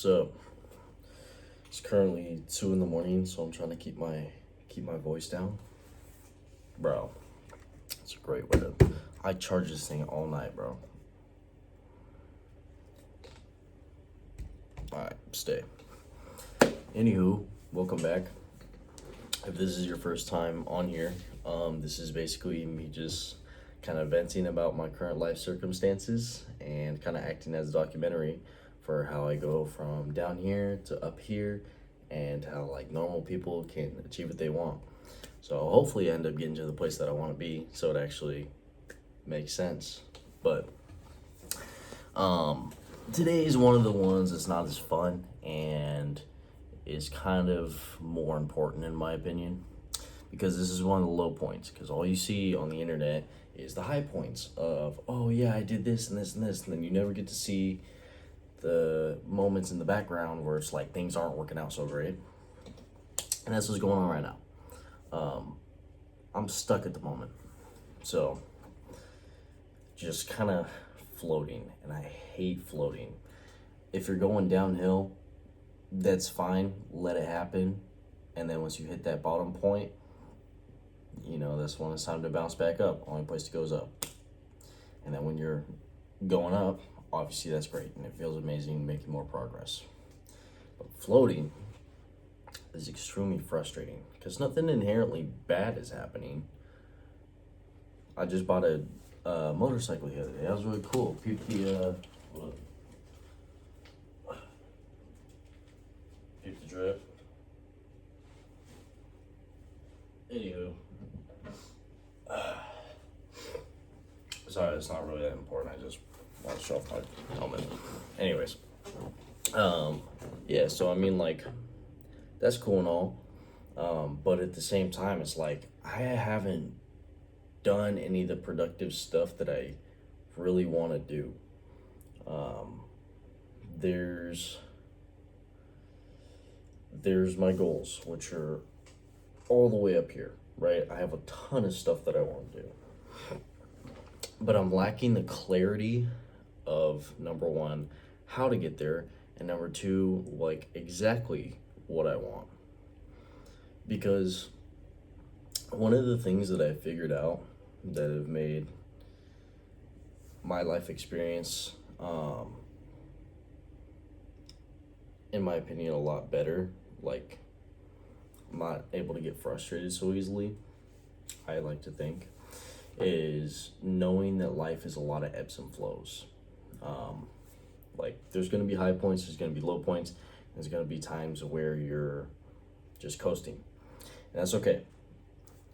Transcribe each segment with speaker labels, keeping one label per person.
Speaker 1: So it's currently 2 in the morning, so I'm trying to keep my voice down. Bro, it's a great way to. I charge this thing all night, bro. Alright, stay. Anywho, welcome back. If this is your first time on here, this is basically me just kind of venting about my current life circumstances and kind of acting as a documentary for how I go from down here to up here and how like normal people can achieve what they want. So hopefully I end up getting to the place that I want to be so it actually makes sense. But today is one of the ones that's not as fun and is kind of more important in my opinion, because this is one of the low points, because all you see on the internet is the high points of, oh yeah, I did this and this and this, and then you never get to see the moments in the background where it's like things aren't working out so great. And that's what's going on right now. I'm stuck at the moment, so just kind of floating, and I hate floating. If you're going downhill, that's fine, let it happen, and then once you hit that bottom point, that's when it's time to bounce back up. Only place to go is up. And then when you're going up, obviously that's great and it feels amazing, making more progress. But floating is extremely frustrating because nothing inherently bad is happening. I just bought a motorcycle the other day. That was really cool. Peep the drip. Anywho, sorry, it's not really that important. I just want to show off my helmet. Anyways, yeah. So I mean, like, that's cool and all, but at the same time, it's like I haven't done any of the productive stuff that I really want to do. There's my goals, which are all the way up here, right? I have a ton of stuff that I want to do, but I'm lacking the clarity of, number one, how to get there, and number two, like exactly what I want. Because one of the things that I figured out that have made my life experience, in my opinion, a lot better, like I'm not able to get frustrated so easily, I like to think, is knowing that life is a lot of ebbs and flows. Like, there's going to be high points, there's going to be low points, there's going to be times where you're just coasting. And that's okay.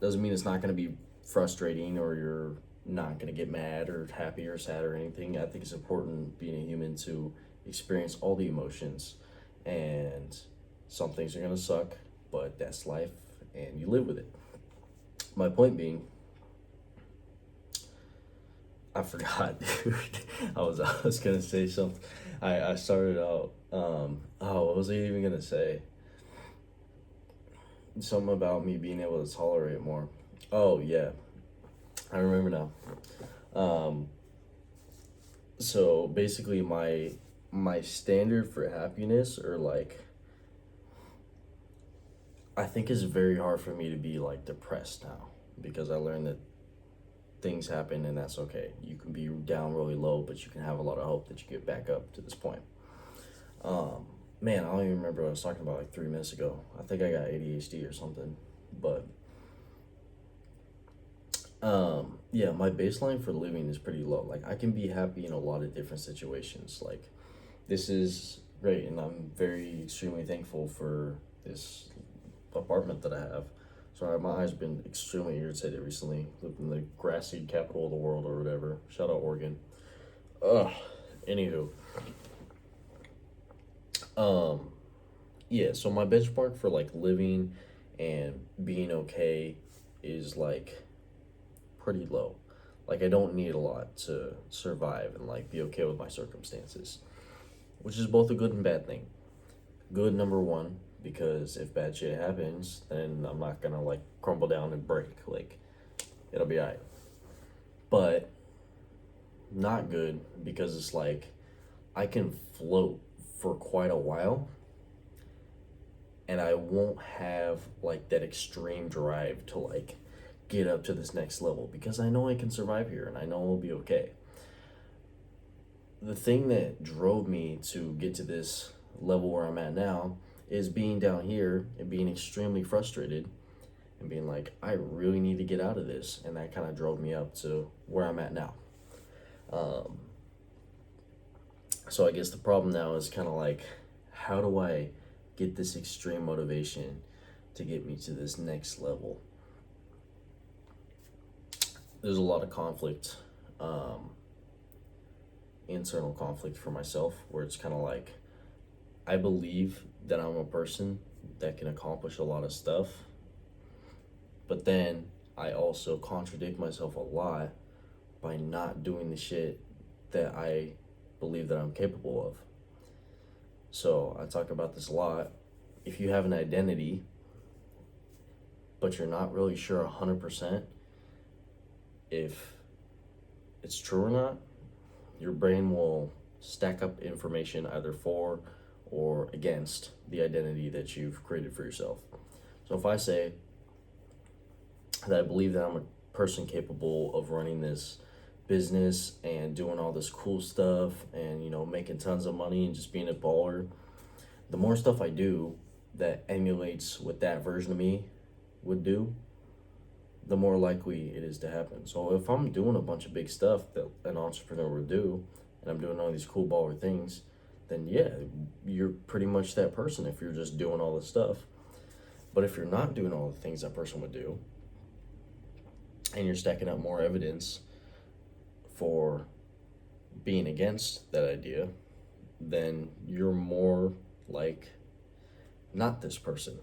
Speaker 1: Doesn't mean it's not going to be frustrating or you're not going to get mad or happy or sad or anything. I think it's important, being a human, to experience all the emotions. And some things are going to suck, but that's life and you live with it. My point being, I forgot, dude. I was gonna say something. I started out. What was I even gonna say? Something about me being able to tolerate more. Oh yeah, I remember now. So basically, my standard for happiness, or like, I think it's very hard for me to be like depressed now, because I learned that things happen and that's okay. You can be down really low, but you can have a lot of hope that you get back up to this point. Man, I don't even remember what I was talking about like 3 minutes ago. I think I got ADHD or something. But yeah, my baseline for living is pretty low. Like, I can be happy in a lot of different situations. Like, this is great, and I'm very extremely thankful for this apartment that I have. Sorry, my eyes have been extremely irritated recently. Lived in the grassy capital of the world or whatever. Shout out Oregon. Anywho. Yeah, so my benchmark for like living and being okay is like pretty low. Like, I don't need a lot to survive and like be okay with my circumstances, which is both a good and bad thing. Good, number one, because if bad shit happens, then I'm not gonna like crumble down and break. Like, it'll be alright. But not good because it's like I can float for quite a while, and I won't have like that extreme drive to like get up to this next level because I know I can survive here and I know I'll be okay. The thing that drove me to get to this level where I'm at now is being down here and being extremely frustrated and being like, I really need to get out of this. And that kind of drove me up to where I'm at now. So I guess the problem now is kind of like, how do I get this extreme motivation to get me to this next level? There's a lot of conflict, internal conflict for myself, where it's kind of like, I believe that I'm a person that can accomplish a lot of stuff, but then I also contradict myself a lot by not doing the shit that I believe that I'm capable of. So I talk about this a lot. If you have an identity, but you're not really sure 100% if it's true or not, your brain will stack up information either for or against the identity that you've created for yourself. So if I say that I believe that I'm a person capable of running this business and doing all this cool stuff and, you know, making tons of money and just being a baller, the more stuff I do that emulates what that version of me would do, the more likely it is to happen. So if I'm doing a bunch of big stuff that an entrepreneur would do, and I'm doing all these cool baller things, then yeah, you're pretty much that person if you're just doing all this stuff. But if you're not doing all the things that person would do, and you're stacking up more evidence for being against that idea, then you're more like not this person,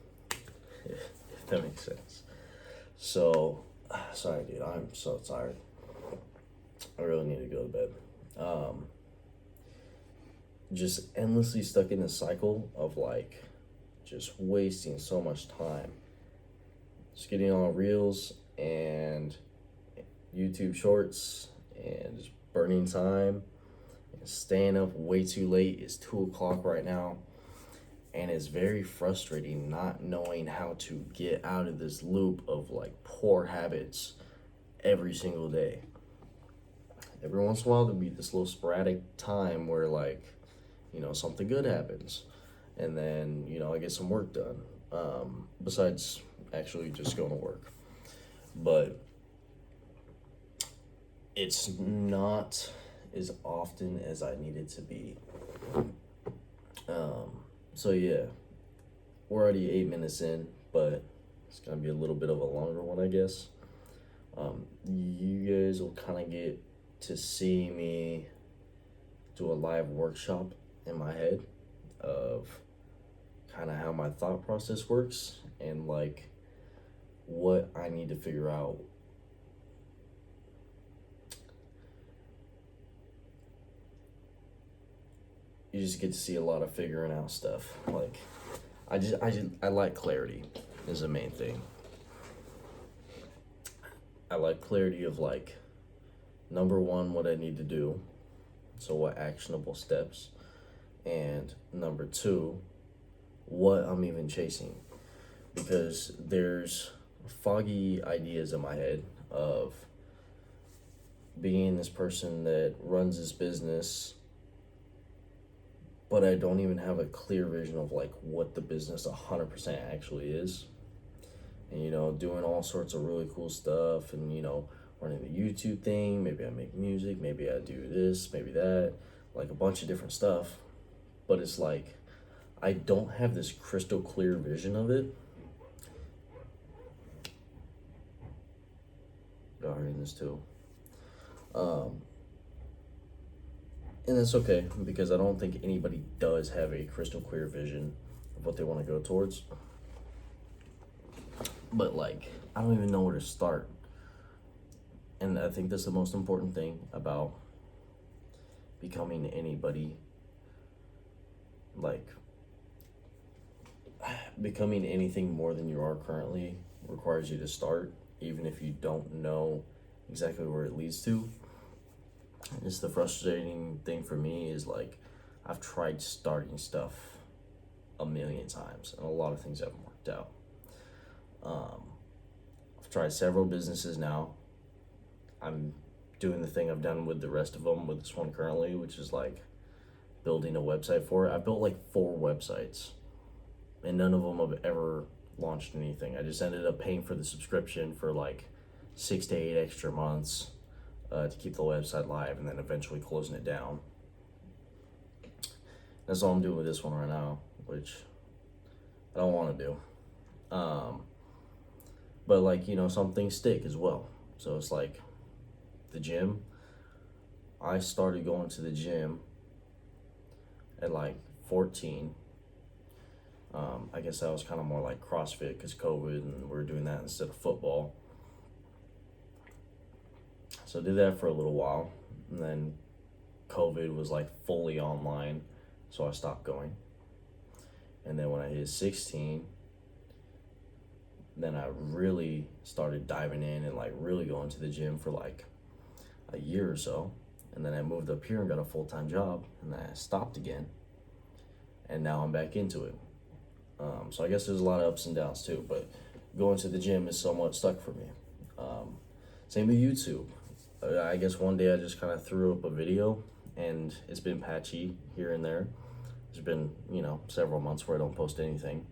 Speaker 1: if that makes sense. So, sorry dude, I'm so tired. I really need to go to bed. Just endlessly stuck in this cycle of like just wasting so much time. Just getting on reels and YouTube shorts and just burning time and staying up way too late. It's 2:00 right now, and it's very frustrating not knowing how to get out of this loop of like poor habits every single day. Every once in a while there'll be this little sporadic time where like, you know, something good happens and then, you know, I get some work done, besides actually just going to work. But it's not as often as I need it to be. So yeah, we're already 8 minutes in, but it's gonna be a little bit of a longer one, I guess. You guys will kind of get to see me do a live workshop in my head of kind of how my thought process works and like what I need to figure out. You just get to see a lot of figuring out stuff. Like, I like clarity is the main thing. I like clarity of like, number one, what I need to do. So what actionable steps. And number two, what I'm even chasing. Because there's foggy ideas in my head of being this person that runs this business, but I don't even have a clear vision of like what the business 100% actually is. And, you know, doing all sorts of really cool stuff and, you know, running the YouTube thing. Maybe I make music, maybe I do this, maybe that, like a bunch of different stuff. But it's like, I don't have this crystal clear vision of it. Y'all hearing this too. And that's okay, because I don't think anybody does have a crystal clear vision of what they want to go towards. But like, I don't even know where to start. And I think that's the most important thing about becoming anybody. Like, becoming anything more than you are currently requires you to start, even if you don't know exactly where it leads to. It's the frustrating thing for me is like, I've tried starting stuff a million times, and a lot of things haven't worked out. I've tried several businesses now. I'm doing the thing I've done with the rest of them with this one currently, which is like building a website for it. I built like 4 websites, and none of them have ever launched anything. I just ended up paying for the subscription for like 6 to 8 extra months to keep the website live, and then eventually closing it down. That's all I'm doing with this one right now, which I don't want to do. But like, some things stick as well. So it's like the gym. I started going to the gym at like 14. I guess that was kind of more like CrossFit because COVID, and we were doing that instead of football. So I did that for a little while, and then COVID was like fully online, so I stopped going. And then when I hit 16, then I really started diving in and like really going to the gym for like a year or so. And then I moved up here and got a full-time job, and then I stopped again. And now I'm back into it. So I guess there's a lot of ups and downs too, but going to the gym is somewhat stuck for me. Same with YouTube. I guess one day I just kind of threw up a video, and it's been patchy here and there. There's been, several months where I don't post anything,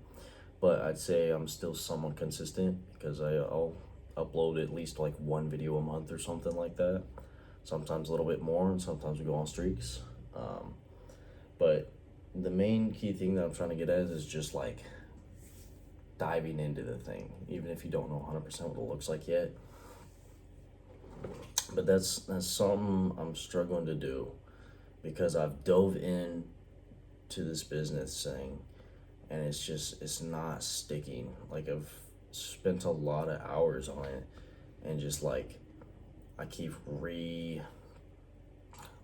Speaker 1: but I'd say I'm still somewhat consistent because I'll upload at least like 1 video a month or something like that. Sometimes a little bit more, and sometimes we go on streaks. But the main key thing that I'm trying to get at is just like diving into the thing, even if you don't know 100% what it looks like yet. But that's something I'm struggling to do because I've dove in to this business thing, and it's not sticking. Like, I've spent a lot of hours on it, and just like I keep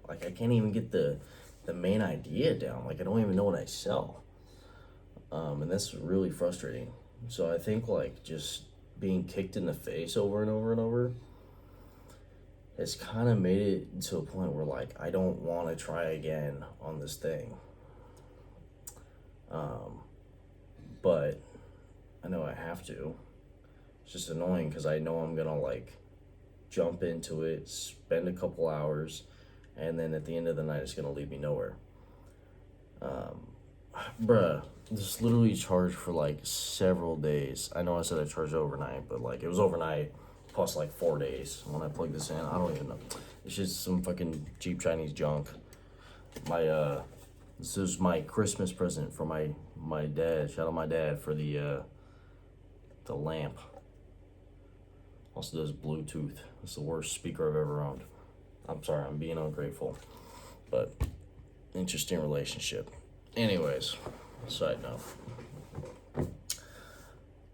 Speaker 1: I can't even get the main idea down. Like, I don't even know what I sell. And that's really frustrating. So I think like just being kicked in the face over and over and over has kind of made it to a point where like I don't want to try again on this thing. But I know I have to. It's just annoying because I know I'm gonna like jump into it, spend a couple hours, and then at the end of the night it's gonna lead me nowhere. Bruh, this literally charged for like several days. I know I said I charged overnight, but like it was overnight plus like 4 days when I plugged this in. I don't even know. It's just some fucking cheap Chinese junk. This is my Christmas present for my dad. Shout out my dad for the lamp. Also does Bluetooth. It's the worst speaker I've ever owned. I'm sorry, I'm being ungrateful, but interesting relationship. Anyways, side note.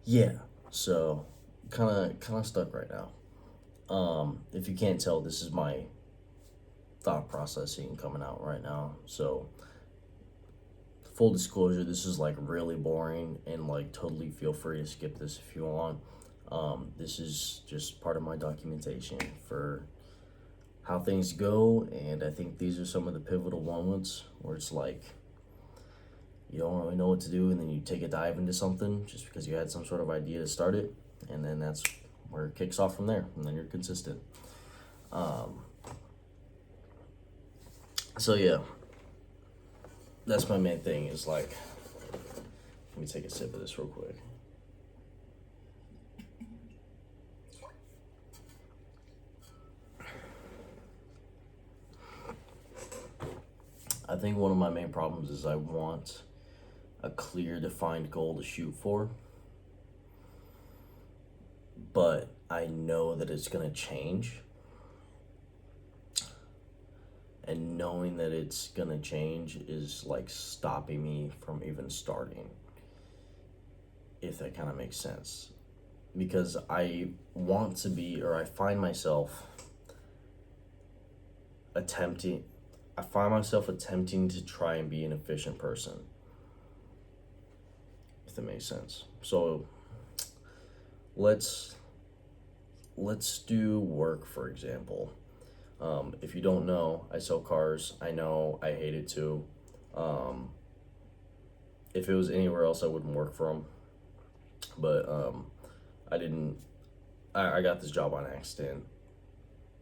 Speaker 1: Yeah, so kind of stuck right now. If you can't tell, this is my thought processing coming out right now. So full disclosure, this is like really boring, and like totally feel free to skip this if you want. This is just part of my documentation for how things go, and I think these are some of the pivotal moments where it's like you don't really know what to do, and then you take a dive into something just because you had some sort of idea to start it, and then that's where it kicks off from there, and then you're consistent. So yeah, that's my main thing is like, let me take a sip of this real quick. I think one of my main problems is I want a clear, defined goal to shoot for, but I know that it's gonna change, and knowing that it's gonna change is like stopping me from even starting, if that kind of makes sense. Because I want to be, or I find myself attempting to try and be an efficient person, if that makes sense. So let's do work, for example. If you don't know, I sell cars. I know I hate it too. If it was anywhere else, I wouldn't work for them. But I didn't. I got this job on accident.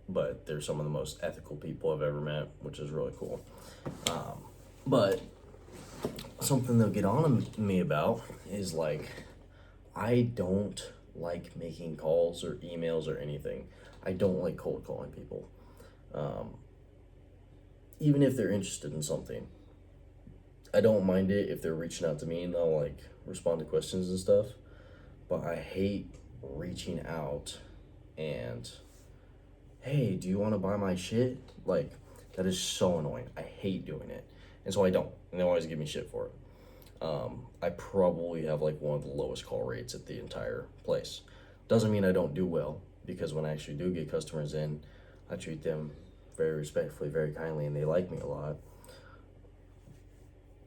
Speaker 1: But they're some of the most ethical people I've ever met, which is really cool. But something they'll get on me about is like, I don't like making calls or emails or anything. I don't like cold calling people. Even if they're interested in something. I don't mind it if they're reaching out to me and they'll like respond to questions and stuff. But I hate reaching out and, hey, do you want to buy my shit? Like, that is so annoying. I hate doing it. And so I don't. And they always give me shit for it. I probably have like one of the lowest call rates at the entire place. Doesn't mean I don't do well, because when I actually do get customers in, I treat them very respectfully, very kindly, and they like me a lot.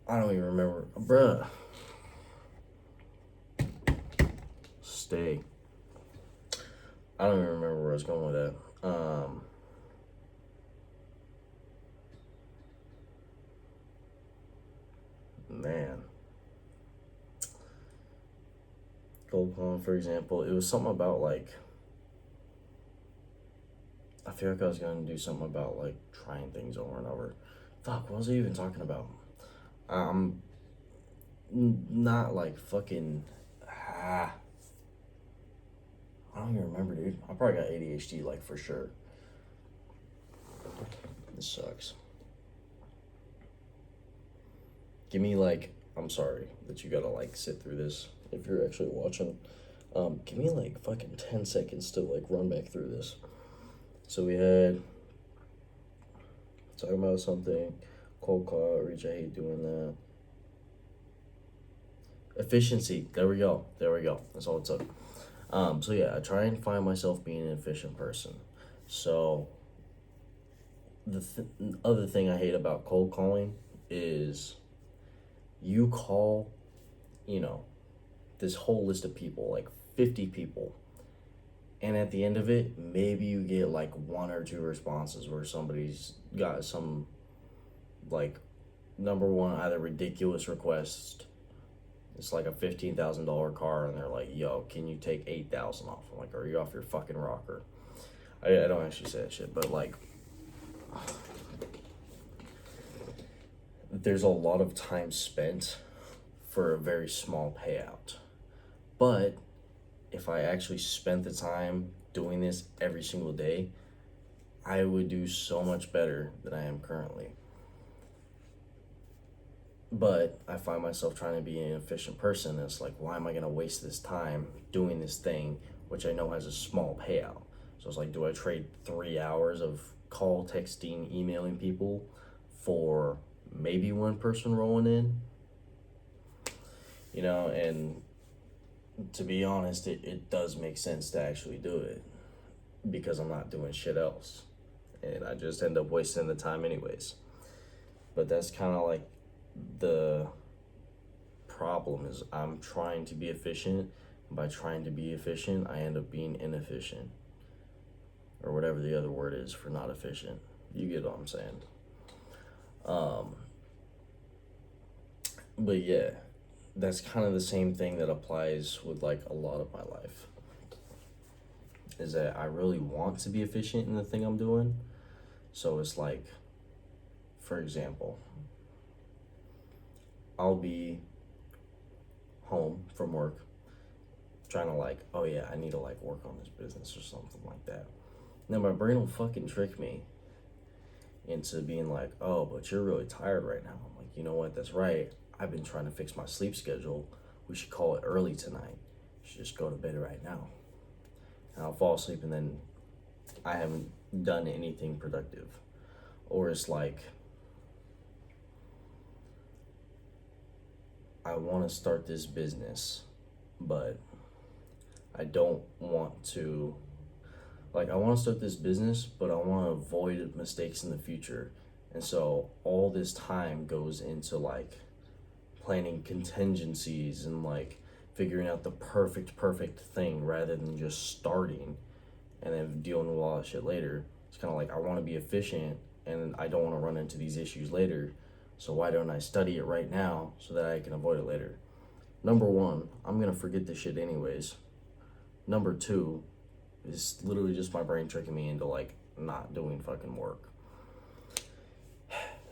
Speaker 1: I don't even remember. Bruh. Stay. I don't even remember where I was going with that. Man. Cold calling, for example, it was something about like, I feel like I was gonna do something about like trying things over and over. Fuck, what was I even talking about? Not like fucking. I don't even remember, dude. I probably got ADHD, like, for sure. This sucks. Give me like, I'm sorry that you gotta like sit through this if you're actually watching. Give me like fucking 10 seconds to like run back through this. So we had talking about something, cold call outreach. I hate doing that. Efficiency. There we go. That's all it took. So yeah, I try and find myself being an efficient person. So the other thing I hate about cold calling is you call, this whole list of people, like 50 people, and at the end of it, maybe you get like one or two responses where somebody's got some, like, number one, either ridiculous request. It's like a $15,000 car, and they're like, yo, can you take 8,000 off? I'm like, are you off your fucking rocker? I don't actually say that shit, but like, there's a lot of time spent for a very small payout. But if I actually spent the time doing this every single day, I would do so much better than I am currently. But I find myself trying to be an efficient person. It's like, why am I going to waste this time doing this thing, which I know has a small payout? So it's like, do I trade 3 hours of call, texting, emailing people for maybe one person rolling in? And to be honest, it does make sense to actually do it, because I'm not doing shit else. And I just end up wasting the time anyways. But that's kind of like the problem, is I'm trying to be efficient. By trying to be efficient, I end up being inefficient, or whatever the other word is for not efficient. You get what I'm saying. But yeah, that's kind of the same thing that applies with like a lot of my life, is that I really want to be efficient in the thing I'm doing. So it's like, for example, I'll be home from work trying to like, oh yeah, I need to like work on this business or something like that. And then my brain will fucking trick me into being like, oh, but you're really tired right now. I'm like, you know what, that's right. I've been trying to fix my sleep schedule. We should call it early tonight. You should just go to bed right now. And I'll fall asleep, and then I haven't done anything productive. Or it's like, I want to start this business, but I don't want to, like, I want to start this business, but I want to avoid mistakes in the future. And so all this time goes into like planning contingencies and like figuring out the perfect thing, rather than just starting and then dealing with all that shit later. It's kind of like, I want to be efficient, and I don't want to run into these issues later, So why don't I study it right now so that I can avoid it later? Number one, I'm gonna forget this shit anyways. Number two, it's literally just my brain tricking me into like not doing fucking work.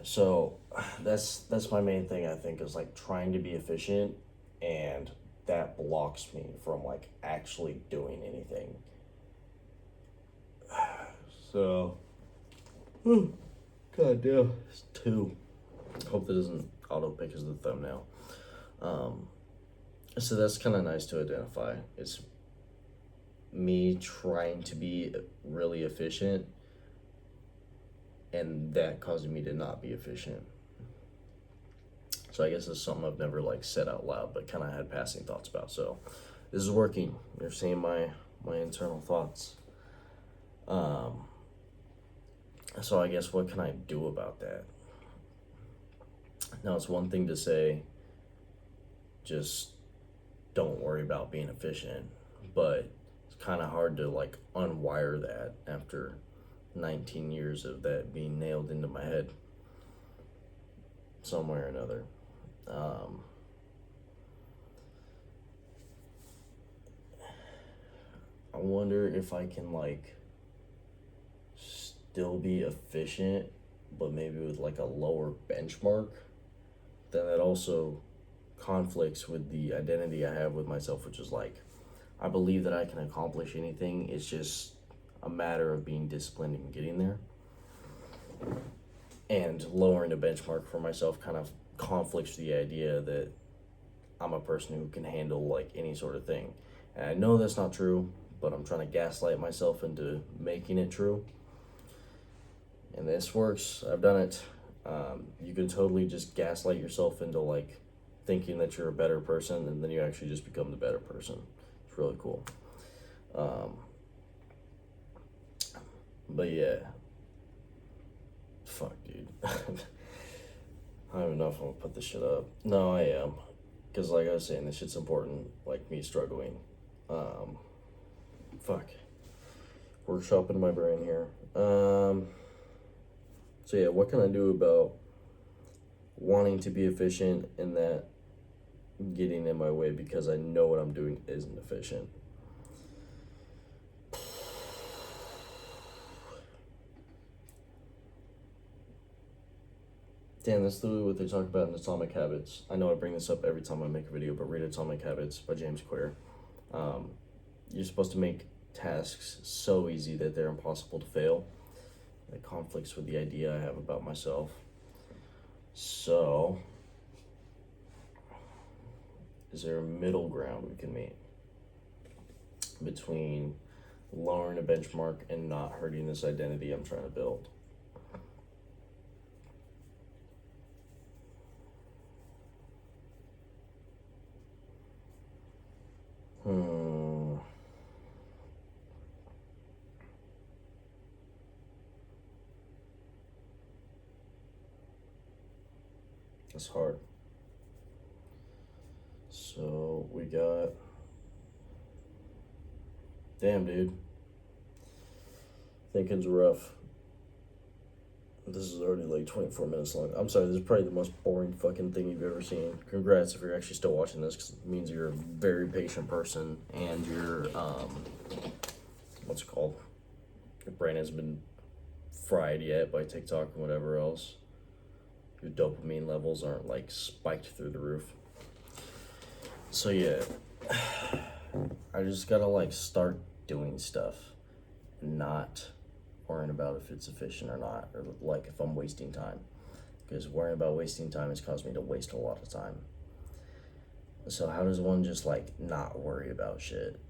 Speaker 1: So that's my main thing, I think, is like trying to be efficient, and that blocks me from like actually doing anything. So god damn, it's two. Hope that doesn't auto pick as the thumbnail. So that's kind of nice to identify. It's me trying to be really efficient, and that causing me to not be efficient. So I guess it's something I've never like said out loud, but kind of had passing thoughts about. So this is working. You're seeing my internal thoughts. So I guess what can I do about that? Now it's one thing to say, just don't worry about being efficient, but it's kind of hard to like unwire that after 19 years of that being nailed into my head some way or another. I wonder if I can like still be efficient, but maybe with like a lower benchmark. Then that also conflicts with the identity I have with myself, which is like, I believe that I can accomplish anything. It's just a matter of being disciplined and getting there. And lowering the benchmark for myself kind of conflicts with the idea that I'm a person who can handle like any sort of thing. And I know that's not true, but I'm trying to gaslight myself into making it true. And this works. I've done it. You can totally just gaslight yourself into like thinking that you're a better person, and then you actually just become the better person. It's really cool. But yeah. Fuck, dude. I don't even know if I'm gonna put this shit up. No, I am. Because like I was saying, this shit's important. Like me struggling. Fuck. Workshopping my brain here. So yeah, what can I do about wanting to be efficient and that getting in my way because I know what I'm doing isn't efficient? Damn, that's literally what they talk about in Atomic Habits. I know I bring this up every time I make a video, but read Atomic Habits by James Clear. You're supposed to make tasks so easy that they're impossible to fail. That conflicts with the idea I have about myself. So, is there a middle ground we can meet between lowering a benchmark and not hurting this identity I'm trying to build? That's hard. So we got, damn dude, thinking's rough. This is already like 24 minutes long. I'm sorry, this is probably the most boring fucking thing you've ever seen. Congrats if you're actually still watching this, because it means you're a very patient person, and you're, what's it called? Your brain hasn't been fried yet by TikTok and whatever else. Your dopamine levels aren't like spiked through the roof. So yeah, I just gotta like start doing stuff, not worrying about if it's efficient or not, or like if I'm wasting time, because worrying about wasting time has caused me to waste a lot of time. So how does one just like not worry about shit?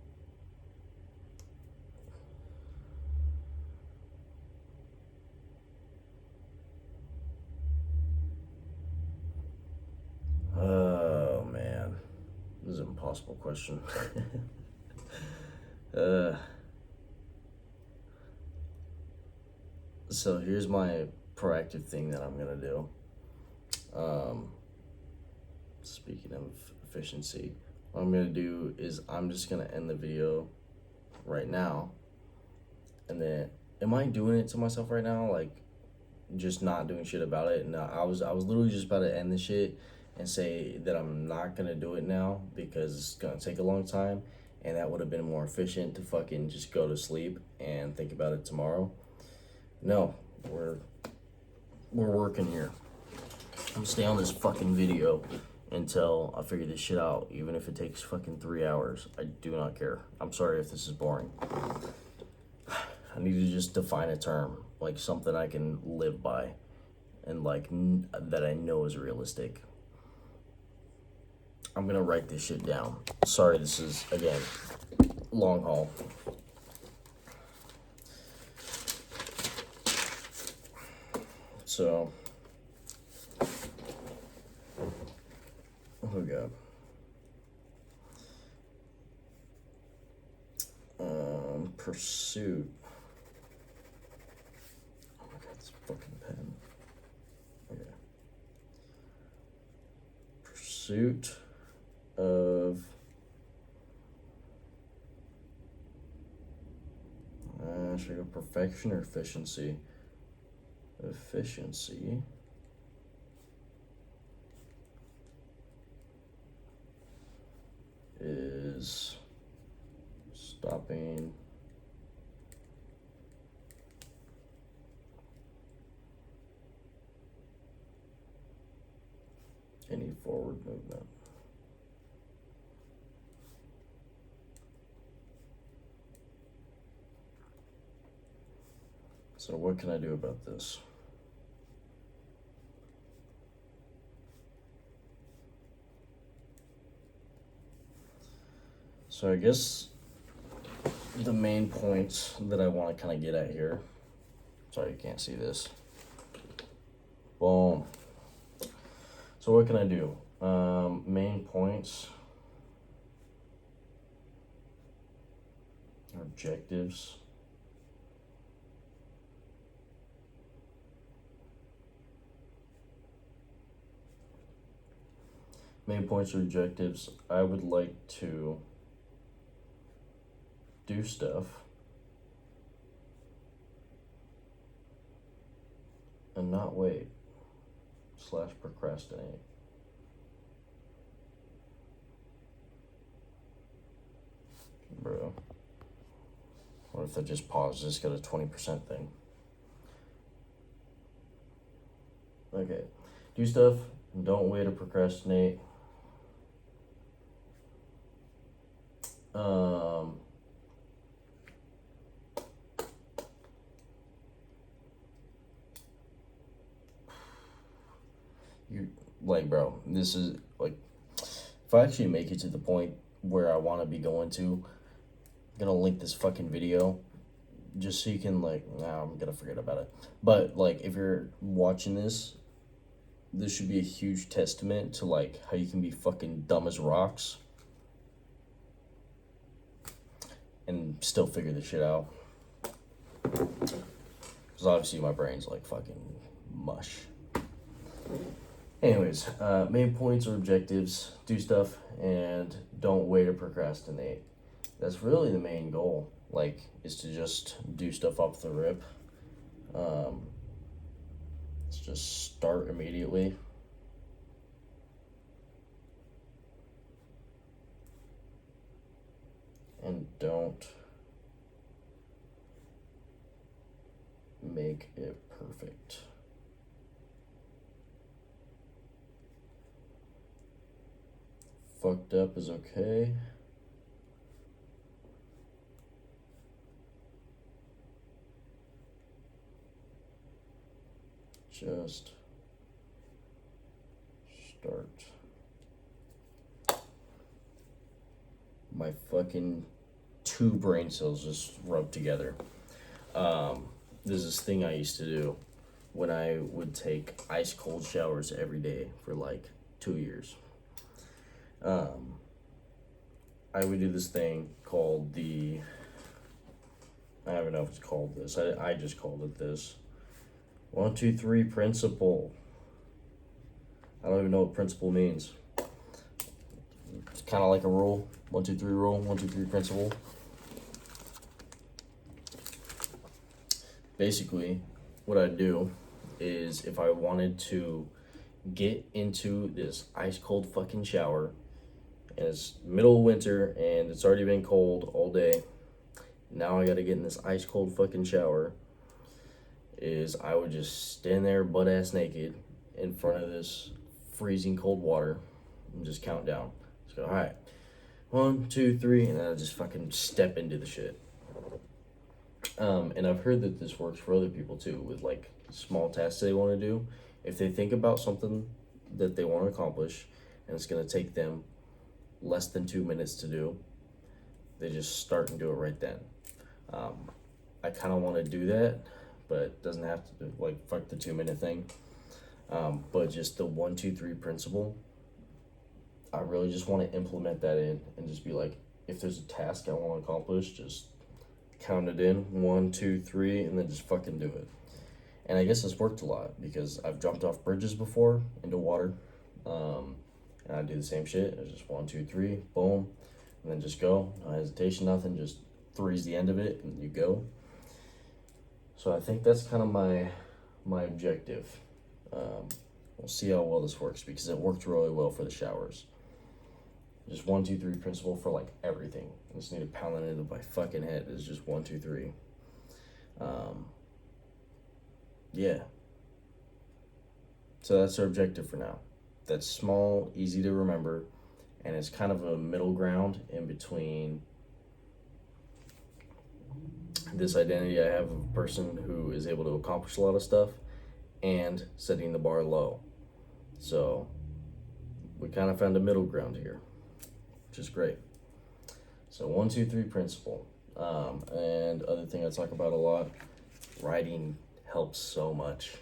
Speaker 1: Oh man, this is an impossible question. So here's my proactive thing that I'm gonna do. Speaking of efficiency, what I'm gonna do is I'm just gonna end the video right now, and then am I doing it to myself right now? Like, just not doing shit about it. And I was literally just about to end the shit and say that I'm not gonna do it now because it's gonna take a long time, and that would have been more efficient to fucking just go to sleep and think about it tomorrow. No, we're working here. I'm gonna stay on this fucking video until I figure this shit out, even if it takes fucking 3 hours. I do not care. I'm sorry if this is boring. I need to just define a term, like something I can live by, and like that I know is realistic. I'm gonna write this shit down. Sorry, this is, again, long haul. So, what we got? Pursuit. Oh my god, this fucking pen. Okay. Pursuit of should I go perfection or efficiency? Efficiency is stopping any forward movement. So what can I do about this? So I guess the main points that I want to kind of get at here. Sorry, you can't see this. Boom. So what can I do? Main points. Objectives. Main points or objectives. I would like to do stuff and not wait / procrastinate. Bro, what if I just pause? Just got a 20% thing. Okay, do stuff and don't wait or procrastinate. You like, bro, this is like, if I actually make it to the point where I want to be going to, I'm gonna link this fucking video just so you can, like, nah, I'm gonna forget about it. But like, if you're watching this should be a huge testament to like how you can be fucking dumb as rocks and still figure this shit out. Because obviously my brain's like fucking mush. Anyways, main points or objectives, do stuff and don't wait or procrastinate. That's really the main goal, like, is to just do stuff off the rip. Let's just start immediately. And don't make it perfect. Fucked up is okay. Just start. My fucking 2 brain cells just rubbed together. There's this thing I used to do when I would take ice cold showers every day for like 2 years. I would do this thing called I don't even know if it's called this. I just called it this. 1, 2, 3 principle. I don't even know what principle means. It's kind of like a rule. 1, 2, 3 rule. 1, 2, 3 principle. Basically, what I do is if I wanted to get into this ice cold fucking shower, and it's middle of winter and it's already been cold all day. Now I gotta get in this ice cold fucking shower. Is I would just stand there butt ass naked in front of this freezing cold water and just count down. Just go, all right, 1, 2, 3, and then I just fucking step into the shit. And I've heard that this works for other people too, with like small tasks they want to do. If they think about something that they want to accomplish and it's going to take them less than 2 minutes to do, they just start and do it right then. I kind of want to do that, but it doesn't have to do, like, fuck the 2 minute thing. But just the 1, 2, 3 principle, I really just want to implement that in and just be like, if there's a task I want to accomplish, just count it in 1, 2, 3, and then just fucking do it. And I guess it's worked a lot because I've jumped off bridges before into water, and I do the same shit. It's just 1, 2, 3, boom, and then just go. No hesitation, nothing. Just 3's the end of it, and you go. So I think that's kind of my objective. We'll see how well this works because it worked really well for the showers. Just 1, 2, 3 principle for like everything. I just need to pound that into my fucking head. It's just 1, 2, 3. Yeah. So that's our objective for now. That's small, easy to remember, and it's kind of a middle ground in between this identity I have of a person who is able to accomplish a lot of stuff and setting the bar low. So we kind of found a middle ground here, which is great. So 1, 2, 3 principle. And other thing I talk about a lot, writing helps so much.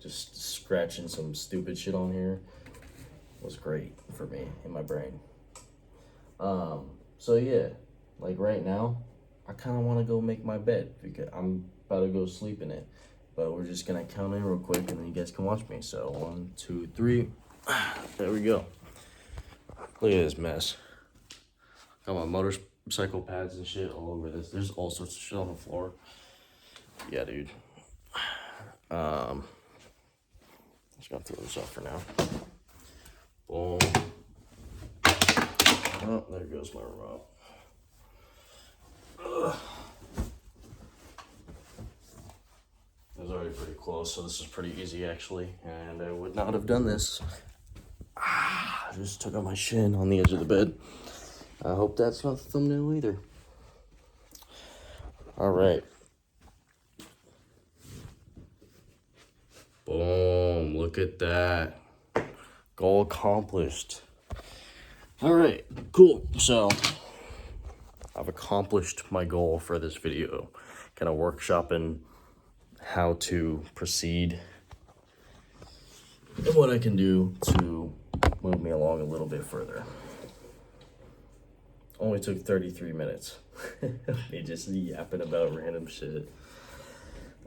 Speaker 1: Just scratching some stupid shit on here was great for me in my brain. So yeah, like right now, I kind of want to go make my bed because I'm about to go sleep in it. But we're just gonna count in real quick and then you guys can watch me. So 1, 2, 3. There we go. Look at this mess. Got my motorcycle pads and shit all over this. There's all sorts of shit on the floor. Yeah, dude. Just gonna throw this off for now. Boom. Oh, there goes my remote. Ugh. It was already pretty close, so this is pretty easy actually, and I would not have done this. I just took out my shin on the edge of the bed. I hope that's not the thumbnail either. All right. Boom, look at that. Goal accomplished. All right, cool. So I've accomplished my goal for this video. Kind of workshopping how to proceed and what I can do to move me along a little bit further. Only took 33 minutes. Me just yapping about random shit.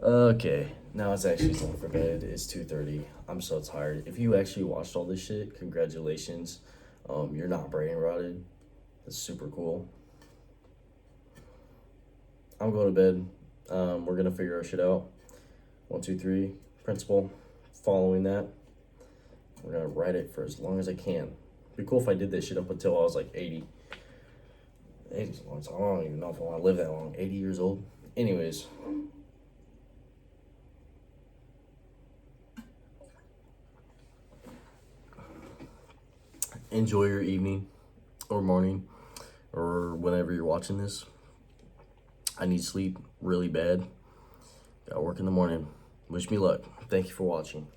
Speaker 1: Okay, now it's actually time for bed. It's 2:30. I'm so tired. If you actually watched all this shit, congratulations. You're not brain rotted. That's super cool. I'm going to bed. We're gonna figure our shit out. 1, 2, 3 principle. Following that, we're gonna write it for as long as I can. It'd be cool if I did this shit up until I was like 80. 80's a long time. I don't even know if I want to live that long. 80 years old. Anyways. Enjoy your evening or morning or whenever you're watching this. I need sleep really bad. Gotta work in the morning. Wish me luck. Thank you for watching.